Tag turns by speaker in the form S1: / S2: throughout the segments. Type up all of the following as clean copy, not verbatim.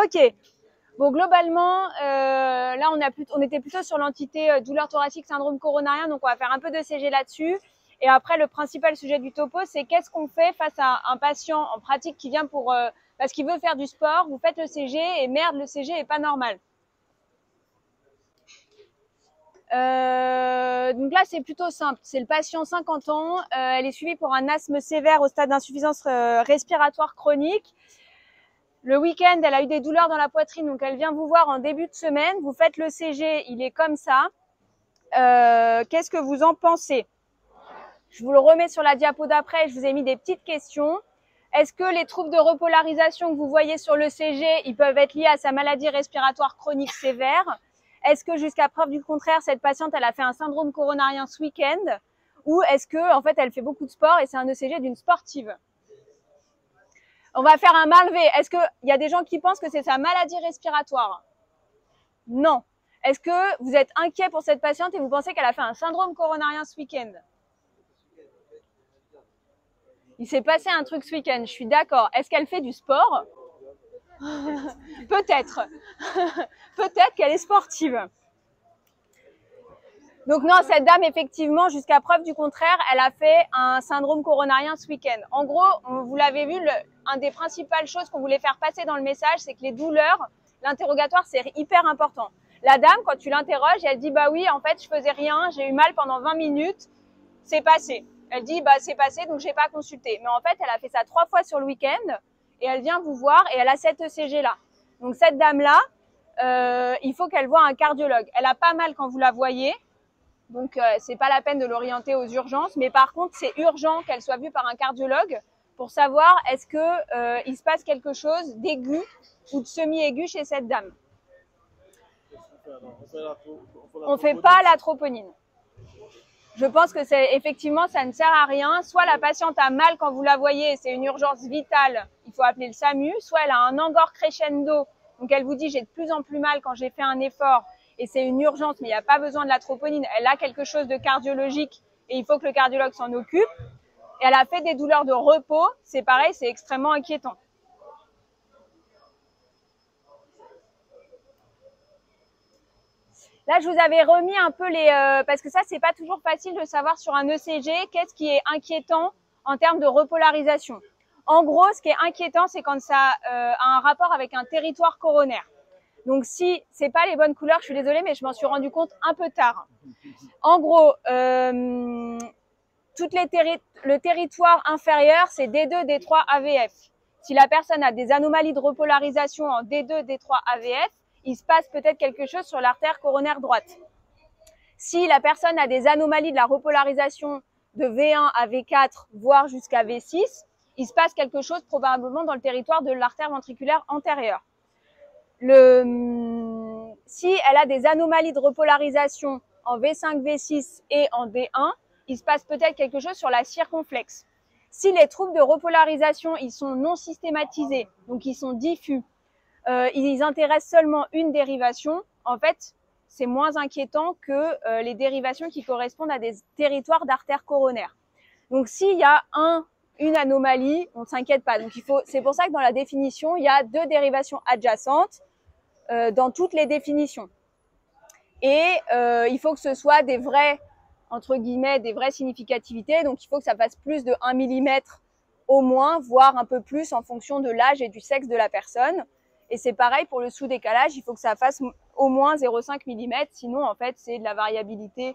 S1: Ok. Bon, globalement, là, on était plutôt sur l'entité douleur thoracique, syndrome coronarien, donc on va faire un peu de CG là-dessus. Et après, le principal sujet du topo, c'est qu'est-ce qu'on fait face à un patient en pratique qui vient pour parce qu'il veut faire du sport, vous faites le CG et merde, le CG est pas normal. Donc là, c'est plutôt simple. C'est le patient 50 ans, elle est suivie pour un asthme sévère au stade d'insuffisance respiratoire chronique. Le week-end, elle a eu des douleurs dans la poitrine, donc elle vient vous voir en début de semaine. Vous faites le CG, il est comme ça. Qu'est-ce que vous en pensez? Je vous le remets sur la diapo d'après. Je vous ai mis des petites questions. Est-ce que les troubles de repolarisation que vous voyez sur le CG, ils peuvent être liés à sa maladie respiratoire chronique sévère? Est-ce que jusqu'à preuve du contraire, cette patiente, elle a fait un syndrome coronarien ce week-end? Ou est-ce que, en fait, elle fait beaucoup de sport et c'est un ECG d'une sportive? On va faire un mal V. Est-ce qu'il y a des gens qui pensent que c'est sa maladie respiratoire? Non. Est-ce que vous êtes inquiet pour cette patiente et vous pensez qu'elle a fait un syndrome coronarien ce week-end? Il s'est passé un truc ce week-end, je suis d'accord. Est-ce qu'elle fait du sport? Peut-être. Peut-être qu'elle est sportive. Donc non, cette dame, effectivement, jusqu'à preuve du contraire, elle a fait un syndrome coronarien ce week-end. En gros, vous l'avez vu, un des principales choses qu'on voulait faire passer dans le message, c'est que les douleurs, l'interrogatoire, c'est hyper important. La dame, quand tu l'interroges, elle dit « bah oui, en fait, je faisais rien, j'ai eu mal pendant 20 minutes, c'est passé ». Elle dit « bah c'est passé, donc j'ai pas consulté ». Mais en fait, elle a fait ça 3 fois sur le week-end et elle vient vous voir et elle a cette ECG-là. Donc cette dame-là, il faut qu'elle voie un cardiologue. Elle a pas mal quand vous la voyez. Donc, c'est pas la peine de l'orienter aux urgences. Mais par contre, c'est urgent qu'elle soit vue par un cardiologue pour savoir est-ce que il se passe quelque chose d'aigu ou de semi-aigu chez cette dame. On fait pas la troponine. Je pense que c'est effectivement, ça ne sert à rien. Soit la patiente a mal quand vous la voyez, c'est une urgence vitale, il faut appeler le SAMU. Soit elle a un angor crescendo, donc elle vous dit j'ai de plus en plus mal quand j'ai fait un effort. Et c'est une urgence, mais il n'y a pas besoin de la troponine. Elle a quelque chose de cardiologique et il faut que le cardiologue s'en occupe. Et elle a fait des douleurs de repos. C'est pareil, c'est extrêmement inquiétant. Là, je vous avais remis un peu parce que ça, c'est pas toujours facile de savoir sur un ECG qu'est-ce qui est inquiétant en termes de repolarisation. En gros, ce qui est inquiétant, c'est quand ça a un rapport avec un territoire coronaire. Donc, si c'est pas les bonnes couleurs, je suis désolée, mais je m'en suis rendu compte un peu tard. En gros, le territoire inférieur, c'est D2, D3, AVF. Si la personne a des anomalies de repolarisation en D2, D3, AVF, il se passe peut-être quelque chose sur l'artère coronaire droite. Si la personne a des anomalies de la repolarisation de V1 à V4, voire jusqu'à V6, il se passe quelque chose probablement dans le territoire de l'artère ventriculaire antérieure. Si elle a des anomalies de repolarisation en V5, V6 et en D1, il se passe peut-être quelque chose sur la circonflexe. Si les troubles de repolarisation, ils sont non systématisés, donc ils sont diffus, ils intéressent seulement une dérivation, en fait, c'est moins inquiétant que les dérivations qui correspondent à des territoires d'artères coronaires. Donc s'il y a une anomalie, on ne s'inquiète pas. Donc c'est pour ça que dans la définition, il y a 2 dérivations adjacentes dans toutes les définitions. Et il faut que ce soit des vrais, entre guillemets, des vraies significativités. Donc il faut que ça fasse plus de 1 mm au moins, voire un peu plus en fonction de l'âge et du sexe de la personne. Et c'est pareil pour le sous-décalage, il faut que ça fasse au moins 0,5 mm, sinon en fait c'est de la variabilité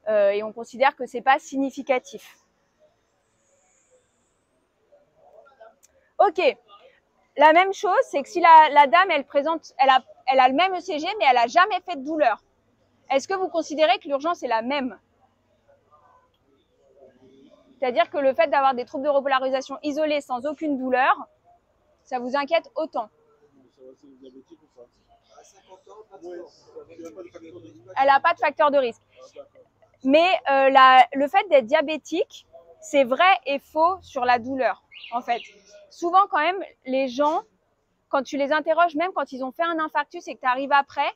S1: et on considère que c'est pas significatif. Ok, la même chose, c'est que si la dame elle a le même ECG mais elle a jamais fait de douleur, est-ce que vous considérez que l'urgence est la même? C'est-à-dire que le fait d'avoir des troubles de repolarisation isolés sans aucune douleur, ça vous inquiète autant? Elle n'a pas de facteur de risque. Mais le fait d'être diabétique, c'est vrai et faux sur la douleur, en fait. Souvent, quand même, les gens, quand tu les interroges, même quand ils ont fait un infarctus et que tu arrives après,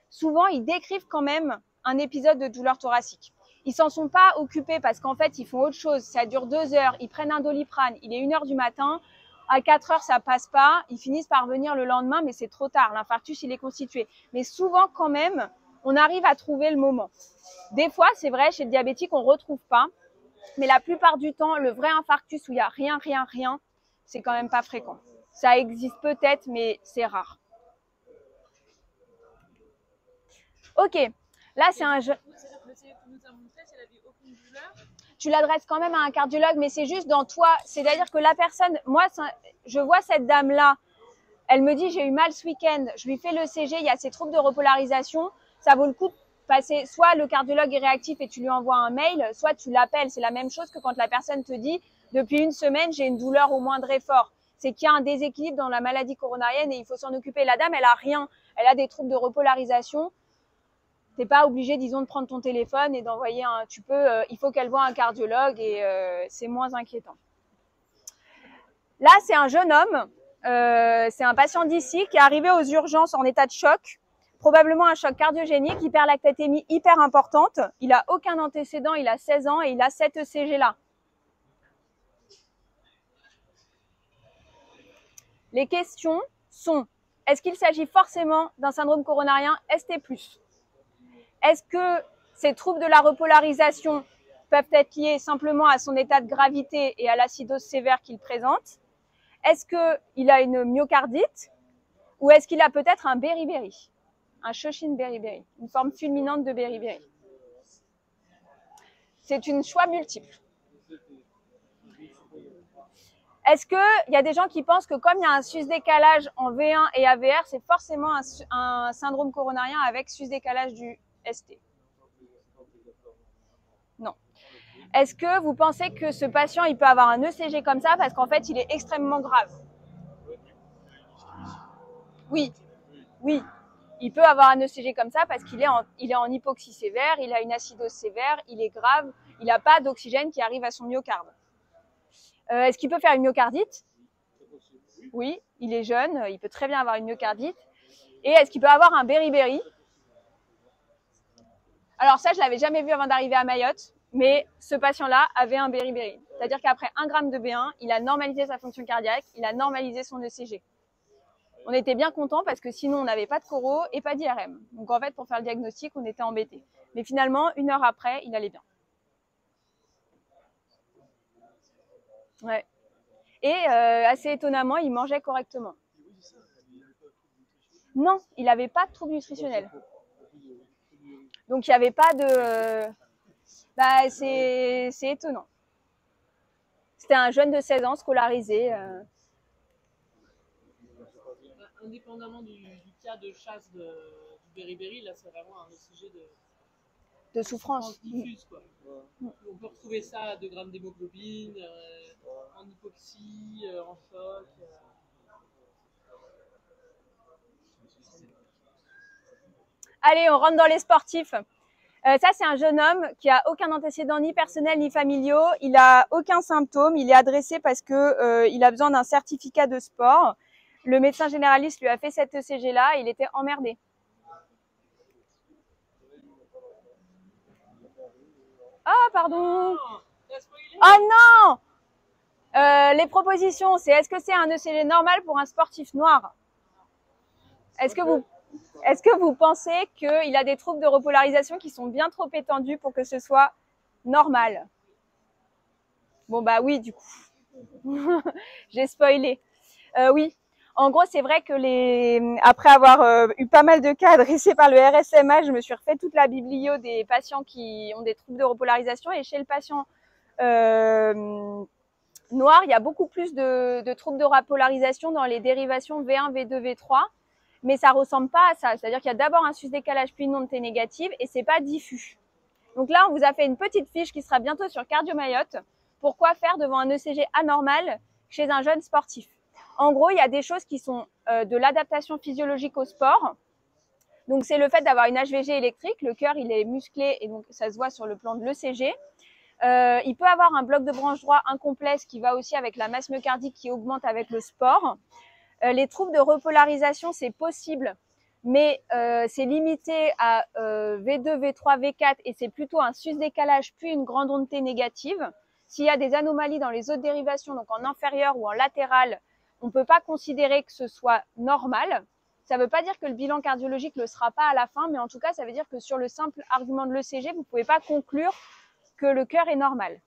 S1: souvent, ils décrivent quand même un épisode de douleur thoracique. Ils s'en sont pas occupés parce qu'en fait, ils font autre chose. Ça dure 2 heures, ils prennent un Doliprane, il est 1 h du matin. à 4 heures, ça passe pas, ils finissent par venir le lendemain, mais c'est trop tard, l'infarctus, il est constitué. Mais souvent, quand même, on arrive à trouver le moment. Des fois, c'est vrai, chez le diabétique, on retrouve pas, mais la plupart du temps, le vrai infarctus où il y a rien, c'est quand même pas fréquent. Ça existe peut-être, mais c'est rare. Ok, là, c'est un jeu. Tu l'adresses quand même à un cardiologue, mais c'est juste dans toi. C'est-à-dire que la personne, moi, je vois cette dame-là, elle me dit, j'ai eu mal ce week-end, je lui fais l'ECG, il y a ces troubles de repolarisation, ça vaut le coup de passer, soit le cardiologue est réactif et tu lui envoies un mail, soit tu l'appelles. C'est la même chose que quand la personne te dit, depuis une semaine, j'ai une douleur au moindre effort. C'est qu'il y a un déséquilibre dans la maladie coronarienne et il faut s'en occuper. La dame, elle a rien, elle a des troubles de repolarisation. T'es pas obligé, disons, de prendre ton téléphone et d'envoyer un. Il faut qu'elle voie un cardiologue et c'est moins inquiétant. Là, c'est un jeune homme, c'est un patient d'ici qui est arrivé aux urgences en état de choc, probablement un choc cardiogénique, hyperlactatémie hyper importante. Il a aucun antécédent, il a 16 ans et il a cette ECG là. Les questions sont: est-ce qu'il s'agit forcément d'un syndrome coronarien ST+? Est-ce que ces troubles de la repolarisation peuvent être liés simplement à son état de gravité et à l'acidose sévère qu'il présente? Est-ce qu'il a une myocardite? Ou est-ce qu'il a peut-être un beriberi, un Shoshin beriberi, une forme fulminante de beriberi? C'est une choix multiple. Est-ce qu'il y a des gens qui pensent que comme il y a un sus-décalage en V1 et AVR, c'est forcément un syndrome coronarien avec sus-décalage du ST? Non. Est-ce que vous pensez que ce patient, il peut avoir un ECG comme ça parce qu'en fait, il est extrêmement grave? Oui, oui. Il peut avoir un ECG comme ça parce qu'il est en hypoxie sévère, il a une acidose sévère, il est grave, il n'a pas d'oxygène qui arrive à son myocarde. Est-ce qu'il peut faire une myocardite? Oui, il est jeune, il peut très bien avoir une myocardite. Et est-ce qu'il peut avoir un beriberi? Alors ça, je l'avais jamais vu avant d'arriver à Mayotte, mais ce patient-là avait un beriberi. C'est-à-dire qu'après 1 gramme de B1, il a normalisé sa fonction cardiaque, il a normalisé son ECG. On était bien content parce que sinon, on n'avait pas de coro et pas d'IRM. Donc en fait, pour faire le diagnostic, on était embêtés. Mais finalement, 1 heure après, il allait bien. Ouais. Et assez étonnamment, il mangeait correctement. Non, il n'avait pas de trouble nutritionnel. Donc il n'y avait pas de... c'est étonnant. C'était un jeune de 16 ans scolarisé.
S2: Indépendamment du cas de chasse du beriberi, là c'est vraiment un ECG
S1: de souffrance
S2: diffuse, quoi. On peut retrouver ça à 2 grammes d'hémoglobine, en hypoxie, en choc.
S1: Allez, on rentre dans les sportifs. Ça, c'est un jeune homme qui a aucun antécédent ni personnel ni familiaux. Il a aucun symptôme. Il est adressé parce que il a besoin d'un certificat de sport. Le médecin généraliste lui a fait cet ECG-là. Il était emmerdé. Ah, pardon. Oh non. Les propositions, c'est: est-ce que c'est un ECG normal pour un sportif noir? Est-ce que vous pensez qu'il a des troubles de repolarisation qui sont bien trop étendus pour que ce soit normal? Bon, bah oui, du coup. J'ai spoilé. Oui. En gros, c'est vrai que après avoir eu pas mal de cas adressés par le RSMA, je me suis refait toute la biblio des patients qui ont des troubles de repolarisation. Et chez le patient noir, il y a beaucoup plus de troubles de repolarisation dans les dérivations V1, V2, V3. Mais ça ressemble pas à ça. C'est-à-dire qu'il y a d'abord un sus-décalage puis une onde T négative et c'est pas diffus. Donc là, on vous a fait une petite fiche qui sera bientôt sur Cardio Mayotte. Pourquoi faire devant un ECG anormal chez un jeune sportif? En gros, il y a des choses qui sont de l'adaptation physiologique au sport. Donc c'est le fait d'avoir une HVG électrique. Le cœur, il est musclé et donc ça se voit sur le plan de l'ECG. Il peut avoir un bloc de branche droit incomplet, ce qui va aussi avec la masse myocardique qui augmente avec le sport. Les troubles de repolarisation, c'est possible, mais c'est limité à V2, V3, V4 et c'est plutôt un sus-décalage puis une grande onde T négative. S'il y a des anomalies dans les autres dérivations, donc en inférieur ou en latéral, on ne peut pas considérer que ce soit normal. Ça ne veut pas dire que le bilan cardiologique ne le sera pas à la fin, mais en tout cas, ça veut dire que sur le simple argument de l'ECG, vous ne pouvez pas conclure que le cœur est normal.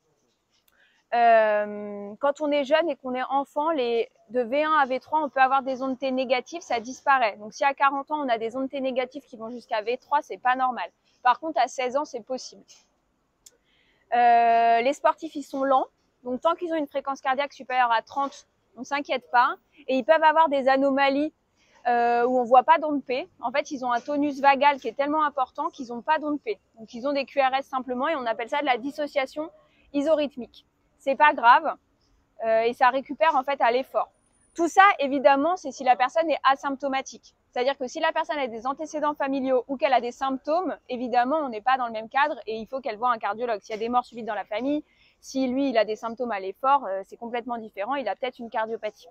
S1: Quand on est jeune et qu'on est enfant, de V1 à V3, on peut avoir des ondes T négatives, ça disparaît. Donc si à 40 ans, on a des ondes T négatives qui vont jusqu'à V3, c'est pas normal. Par contre, à 16 ans, c'est possible. Les sportifs, ils sont lents. Donc tant qu'ils ont une fréquence cardiaque supérieure à 30, on ne s'inquiète pas. Et ils peuvent avoir des anomalies où on ne voit pas d'onde P. En fait, ils ont un tonus vagal qui est tellement important qu'ils n'ont pas d'onde P. Donc ils ont des QRS simplement et on appelle ça de la dissociation isorhythmique. C'est pas grave et ça récupère en fait à l'effort. Tout ça, évidemment, c'est si la personne est asymptomatique. C'est-à-dire que si la personne a des antécédents familiaux ou qu'elle a des symptômes, évidemment, on n'est pas dans le même cadre et il faut qu'elle voie un cardiologue. S'il y a des morts subites dans la famille, si lui, il a des symptômes à l'effort, c'est complètement différent. Il a peut-être une cardiopathie.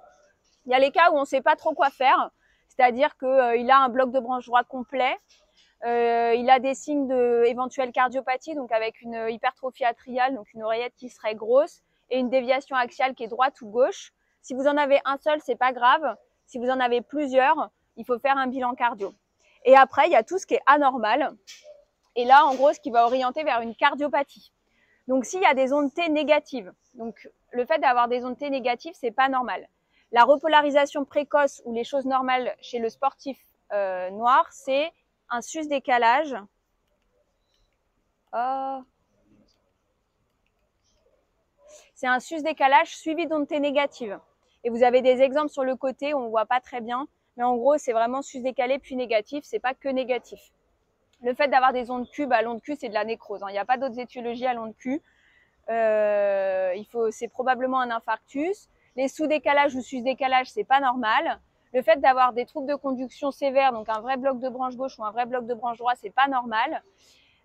S1: Il y a les cas où on ne sait pas trop quoi faire. C'est-à-dire qu'il a un bloc de branche droit complet. Il a des signes d'éventuelle cardiopathie, donc avec une hypertrophie atriale, donc une oreillette qui serait grosse, et une déviation axiale qui est droite ou gauche. Si vous en avez un seul, c'est pas grave. Si vous en avez plusieurs, il faut faire un bilan cardio. Et après, il y a tout ce qui est anormal. Et là, en gros, ce qui va orienter vers une cardiopathie. Donc, s'il y a des ondes T négatives, donc le fait d'avoir des ondes T négatives, c'est pas normal. La repolarisation précoce ou les choses normales chez le sportif noir, c'est un sus-décalage. C'est un sus-décalage suivi d'ondes T négatives. Et vous avez des exemples sur le côté, on ne voit pas très bien. Mais en gros, c'est vraiment sus-décalé puis négatif, c'est pas que négatif. Le fait d'avoir des ondes Q, l'onde Q, c'est de la nécrose. Il n'y a pas d'autres étiologies à l'onde Q. C'est probablement un infarctus. Les sous-décalages ou sus-décalages, c'est pas normal. Le fait d'avoir des troubles de conduction sévères, donc un vrai bloc de branche gauche ou un vrai bloc de branche droite, c'est pas normal.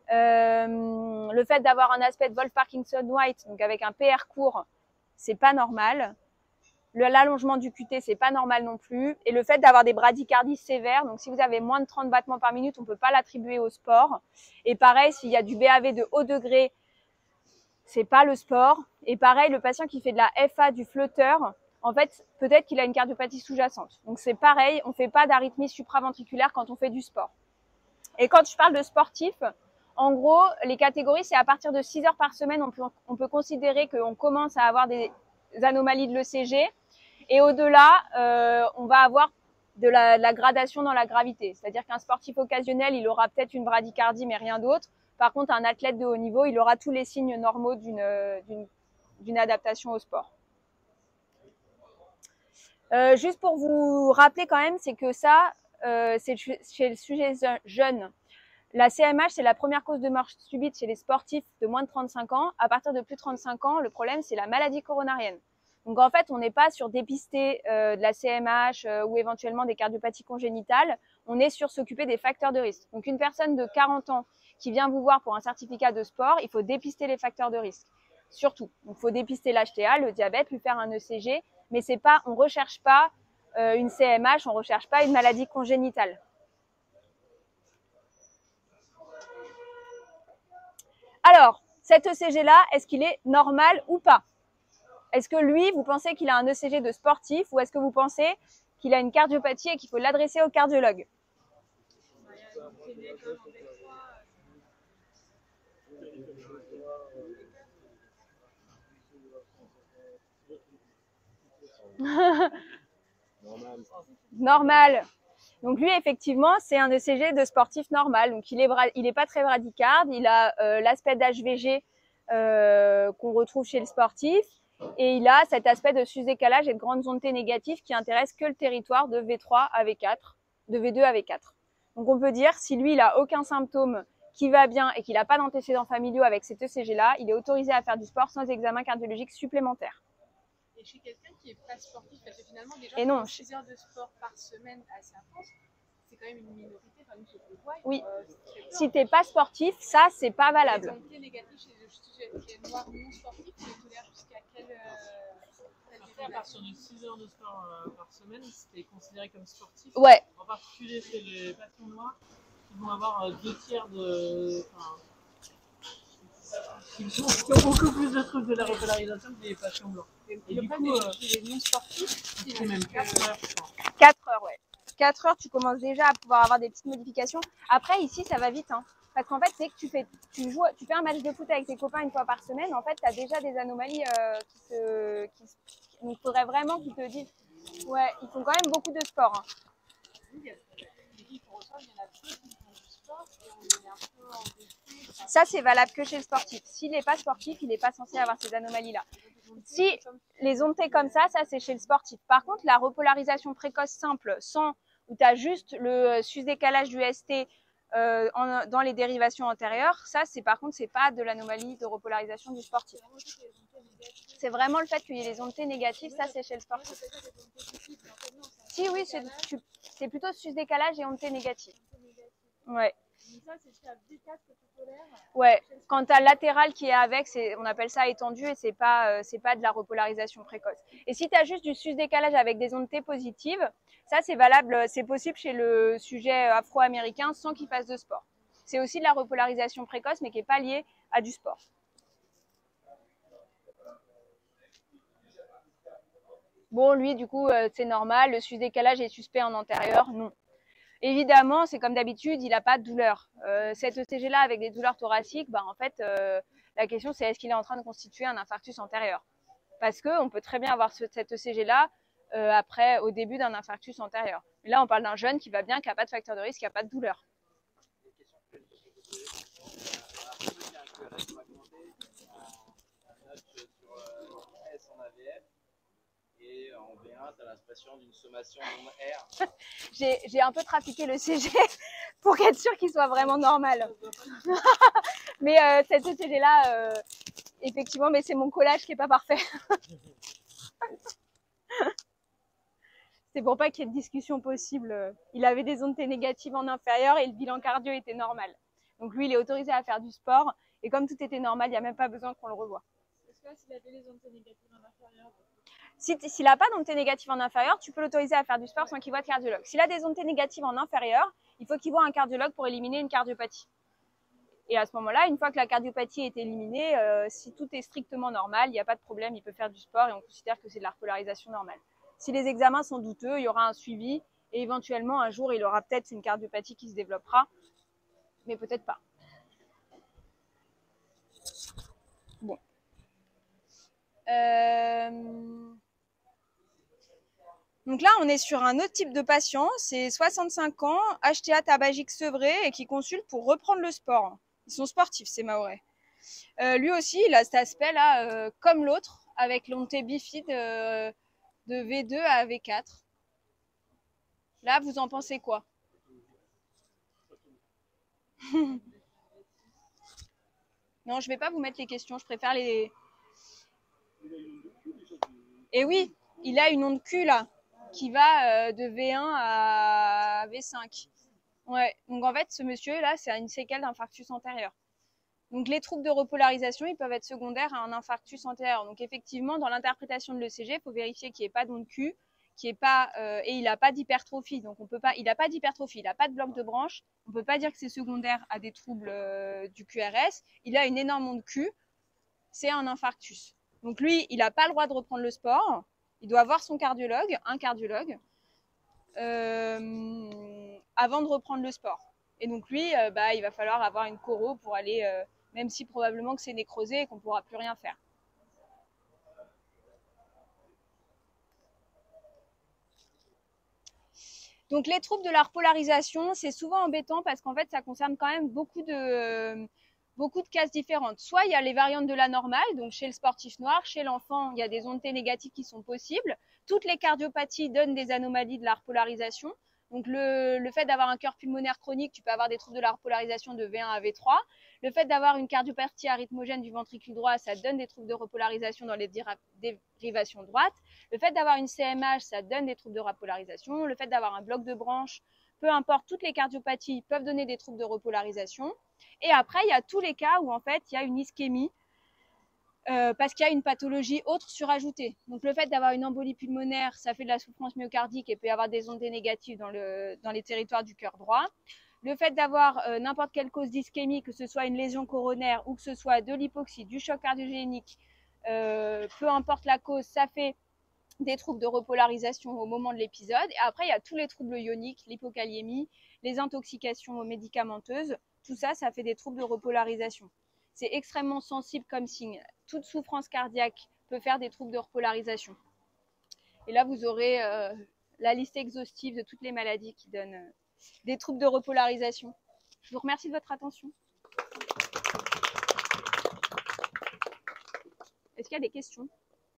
S1: Le fait d'avoir un aspect de Wolff-Parkinson-White, donc avec un PR court, c'est pas normal. L'allongement du QT, c'est pas normal non plus. Et le fait d'avoir des bradycardies sévères, donc si vous avez moins de 30 battements par minute, on peut pas l'attribuer au sport. Et pareil, s'il y a du BAV de haut degré, c'est pas le sport. Et pareil, le patient qui fait de la FA, du flotteur, en fait, peut-être qu'il a une cardiopathie sous-jacente. Donc c'est pareil, on fait pas d'arythmie supraventriculaire quand on fait du sport. Et quand je parle de sportif, en gros, les catégories, c'est à partir de 6 heures par semaine, on peut considérer qu'on commence à avoir des anomalies de l'ECG. Et au-delà, on va avoir de la gradation dans la gravité. C'est-à-dire qu'un sportif occasionnel, il aura peut-être une bradycardie, mais rien d'autre. Par contre, un athlète de haut niveau, il aura tous les signes normaux d'une adaptation au sport. Juste pour vous rappeler quand même, c'est que ça, c'est chez le sujet jeune. La CMH, c'est la première cause de mort subite chez les sportifs de moins de 35 ans. À partir de plus de 35 ans, le problème, c'est la maladie coronarienne. Donc en fait, on n'est pas sur dépister de la CMH ou éventuellement des cardiopathies congénitales. On est sur s'occuper des facteurs de risque. Donc une personne de 40 ans qui vient vous voir pour un certificat de sport, il faut dépister les facteurs de risque. Surtout. Donc il faut dépister l'HTA, le diabète, lui faire un ECG. Mais c'est pas, on recherche pas une CMH, on recherche pas une maladie congénitale. Alors, cet ECG-là, est-ce qu'il est normal ou pas? Est-ce que lui, vous pensez qu'il a un ECG de sportif ou est-ce que vous pensez qu'il a une cardiopathie et qu'il faut l'adresser au cardiologue? Normal. Donc lui, effectivement, c'est un ECG de sportif normal. Donc il est pas très bradycarde, il a l'aspect d'HVG qu'on retrouve chez le sportif. Et il a cet aspect de sus-décalage et de grandes ondes T négatives qui intéressent que le territoire de V3 à V4, de V2 à V4. Donc on peut dire, si lui, il a aucun symptôme, qui va bien et qu'il n'a pas d'antécédents familiaux avec cet ECG-là, il est autorisé à faire du sport sans examen cardiologique supplémentaire.
S2: Et chez quelqu'un qui n'est pas sportif, parce que finalement, déjà,
S1: et non,
S2: 6 heures de sport par semaine assez intense, c'est quand même une minorité, enfin, nous, ce qu'on voit.
S1: Oui. Si tu n'es pas sportif, ça, c'est pas valable.
S2: Les ondes T négatives chez le sujet noir non sportif, tu tolères jusqu'à quel à partir de 6 heures de sport par semaine, c'était considéré comme sportif.
S1: Ouais.
S2: En particulier chez les patients noirs, qui vont avoir 2 tiers de. qui ont beaucoup plus de trucs de la repolarisation que des patients blancs. Et
S1: le
S2: du coup,
S1: les non-sportifs,
S2: c'est même 4 heures, je crois.
S1: 4 heures, ouais. 4 heures, tu commences déjà à pouvoir avoir des petites modifications. Après, ici, ça va vite, hein. Parce qu'en fait, c'est que tu fais un match de foot avec tes copains une fois par semaine. En fait, tu as déjà des anomalies donc, il faudrait vraiment qu'ils te disent. Ouais, ils font quand même beaucoup de sport. Hein. Ça, c'est valable que chez le sportif. S'il n'est pas sportif, il n'est pas censé avoir ces anomalies-là. Si les ondes T comme ça c'est chez le sportif. Par contre, la repolarisation précoce simple, sans où tu as juste le sus-décalage du ST dans les dérivations antérieures, ça, par contre, c'est pas de l'anomalie de repolarisation du sportif. C'est vraiment le fait qu'il y ait les ondes T négatives, ça, c'est chez le sportif. Si, oui, c'est plutôt sus-décalage et ondes T négatives. Ouais. Ouais, quand tu as latéral qui est avec, on appelle ça étendu et c'est pas de la repolarisation précoce. Et si tu as juste du sus-décalage avec des ondes T positives, ça c'est valable, c'est possible chez le sujet afro-américain sans qu'il fasse de sport. C'est aussi de la repolarisation précoce mais qui n'est pas liée à du sport. Bon, lui, du coup, c'est normal, le sus-décalage est suspect en antérieur, non. Évidemment, c'est comme d'habitude, il n'a pas de douleur. Cet ECG-là avec des douleurs thoraciques, en fait, la question c'est est-ce qu'il est en train de constituer un infarctus antérieur? Parce qu'on peut très bien avoir cet ECG-là au début d'un infarctus antérieur. Mais là, on parle d'un jeune qui va bien, qui n'a pas de facteur de risque, qui n'a pas de douleur.
S3: Et en V1, tu as l'impression d'une sommation d'onde R.
S1: J'ai un peu trafiqué le CG pour être sûr qu'il soit vraiment normal. Mais cet ECG-là, effectivement, mais c'est mon collage qui n'est pas parfait. C'est pour pas qu'il y ait de discussion possible. Il avait des ondes T négatives en inférieur et le bilan cardio était normal. Donc lui, il est autorisé à faire du sport. Et comme tout était normal, il n'y a même pas besoin qu'on le revoie.
S2: Est-ce que s'il avait les ondes T négatives en inférieur?
S1: S'il n'a pas d'ondes T négatives en inférieur, tu peux l'autoriser à faire du sport sans qu'il voie de cardiologue. S'il a des ondes T négatives en inférieur, il faut qu'il voie un cardiologue pour éliminer une cardiopathie. Et à ce moment-là, une fois que la cardiopathie est éliminée, si tout est strictement normal, il n'y a pas de problème, il peut faire du sport et on considère que c'est de la repolarisation normale. Si les examens sont douteux, il y aura un suivi et éventuellement un jour, il aura peut-être une cardiopathie qui se développera, mais peut-être pas. Bon. Donc là, on est sur un autre type de patient, c'est 65 ans, HTA tabagique sevré et qui consulte pour reprendre le sport. Ils sont sportifs, ces Mahorais. Lui aussi, il a cet aspect-là, comme l'autre, avec l'onde T bifide de V2 à V4. Là, vous en pensez quoi? Non, je ne vais pas vous mettre les questions, je préfère les... Et oui, il a une onde Q là, qui va de V1 à V5. Ouais, donc en fait, ce monsieur-là, c'est une séquelle d'infarctus antérieur. Donc les troubles de repolarisation, ils peuvent être secondaires à un infarctus antérieur. Donc effectivement, dans l'interprétation de l'ECG, il faut vérifier qu'il n'y ait pas d'onde Q, et il n'a pas d'hypertrophie. Donc on peut pas, il n'a pas d'hypertrophie, il n'a pas de bloc de branche. On ne peut pas dire que c'est secondaire à des troubles du QRS. Il a une énorme onde Q, c'est un infarctus. Donc lui, il n'a pas le droit de reprendre le sport. Il doit voir son cardiologue, un cardiologue, avant de reprendre le sport. Et donc lui, il va falloir avoir une choro pour aller, même si probablement que c'est nécrosé et qu'on ne pourra plus rien faire. Donc les troubles de la repolarisation, c'est souvent embêtant parce qu'en fait, ça concerne quand même beaucoup de cases différentes. Soit il y a les variantes de la normale, donc chez le sportif noir, chez l'enfant, il y a des ondes T négatives qui sont possibles. Toutes les cardiopathies donnent des anomalies de la repolarisation. Donc le fait d'avoir un cœur pulmonaire chronique, tu peux avoir des troubles de la repolarisation de V1 à V3. Le fait d'avoir une cardiopathie arythmogène du ventricule droit, ça donne des troubles de repolarisation dans les dérivations droites. Le fait d'avoir une CMH, ça donne des troubles de repolarisation. Le fait d'avoir un bloc de branche, peu importe, toutes les cardiopathies peuvent donner des troubles de repolarisation. Et après, il y a tous les cas où en fait, il y a une ischémie parce qu'il y a une pathologie autre surajoutée. Donc le fait d'avoir une embolie pulmonaire, ça fait de la souffrance myocardique et peut y avoir des ondes négatives dans les territoires du cœur droit. Le fait d'avoir n'importe quelle cause d'ischémie, que ce soit une lésion coronaire ou que ce soit de l'hypoxie, du choc cardiogénique, peu importe la cause, ça fait des troubles de repolarisation au moment de l'épisode. Et après, il y a tous les troubles ioniques, l'hypokaliémie, les intoxications médicamenteuses. Tout ça, ça fait des troubles de repolarisation. C'est extrêmement sensible comme signe. Toute souffrance cardiaque peut faire des troubles de repolarisation. Et là, vous aurez la liste exhaustive de toutes les maladies qui donnent des troubles de repolarisation. Je vous remercie de votre attention. Est-ce qu'il y a des questions ?